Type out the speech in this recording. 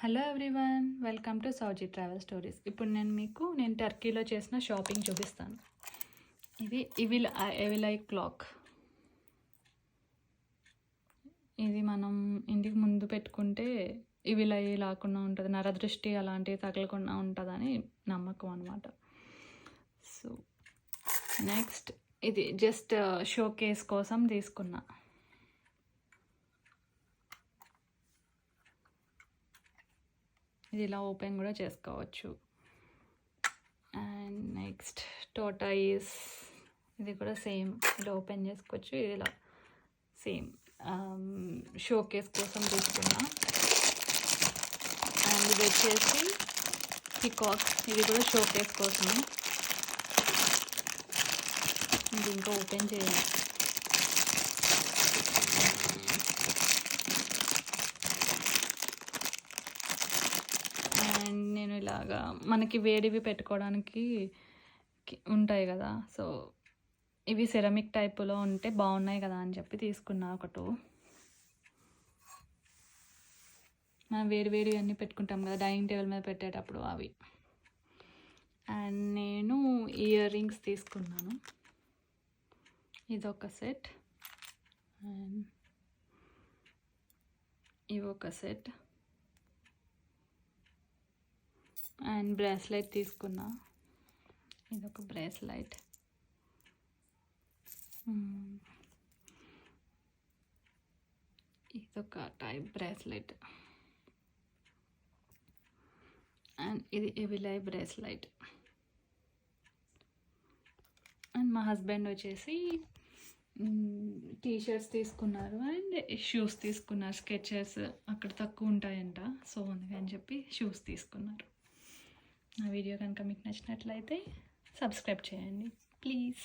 Hello everyone, welcome to Souji travel stories. ఇప్పుడు నేను టర్కీలో చేసిన షాపింగ్ చూపిస్తాను. ఇది ఎవిలై క్లాక్. ఇది మనం ఇంటికి ముందు పెట్టుకుంటే ఇవిలై లేకుండా ఉంటుంది, నరదృష్టి అలాంటివి తగలకుండా ఉంటుందని నమ్మకం అనమాట. సో నెక్స్ట్ ఇది జస్ట్ షోకేస్ కోసం తీసుకున్నా. ఇది ఇలా ఓపెన్ కూడా చేసుకోవచ్చు. అండ్ నెక్స్ట్ టోటాయిస్, ఇది కూడా సేమ్ ఇలా ఓపెన్ చేసుకోవచ్చు. ఇది ఇలా సేమ్ షోకేస్ కోసం తీసుకున్నా. అండ్ ఇది వచ్చేసి పికాక్, ఇది కూడా షోకేస్ కోసం. ఇది ఇంకా ఓపెన్ చేయాలి. అండ్ నేను ఇలాగా మనకి వేడివి పెట్టుకోవడానికి ఉంటాయి కదా, సో ఇవి సెరమిక్ టైపులో ఉంటే బాగున్నాయి కదా అని చెప్పి తీసుకున్నా ఒక 2. మనం వేడి అన్నీ పెట్టుకుంటాం కదా డైనింగ్ టేబుల్ మీద పెట్టేటప్పుడు అవి. అండ్ నేను ఇయర్ రింగ్స్ తీసుకున్నాను. ఇదొక సెట్ అండ్ ఇవొక సెట్. అండ్ బ్రేస్లెట్ తీసుకున్నా. ఇదొక బ్రేస్లెట్. ఇదొక టైప్ బ్రేస్లెట్. అండ్ ఇది ఎవిలై బ్రేస్లెట్. అండ్ మా హస్బెండ్ వచ్చేసి టీషర్ట్స్ తీసుకున్నారు అండ్ షూస్ తీసుకున్నారు. స్కెచెస్ అక్కడ తక్కువ ఉంటాయంట, సో అందుకని చెప్పి షూస్ తీసుకున్నారు. నా వీడియో కనుక మీకు నచ్చినట్లయితే సబ్స్క్రైబ్ చేయండి ప్లీజ్.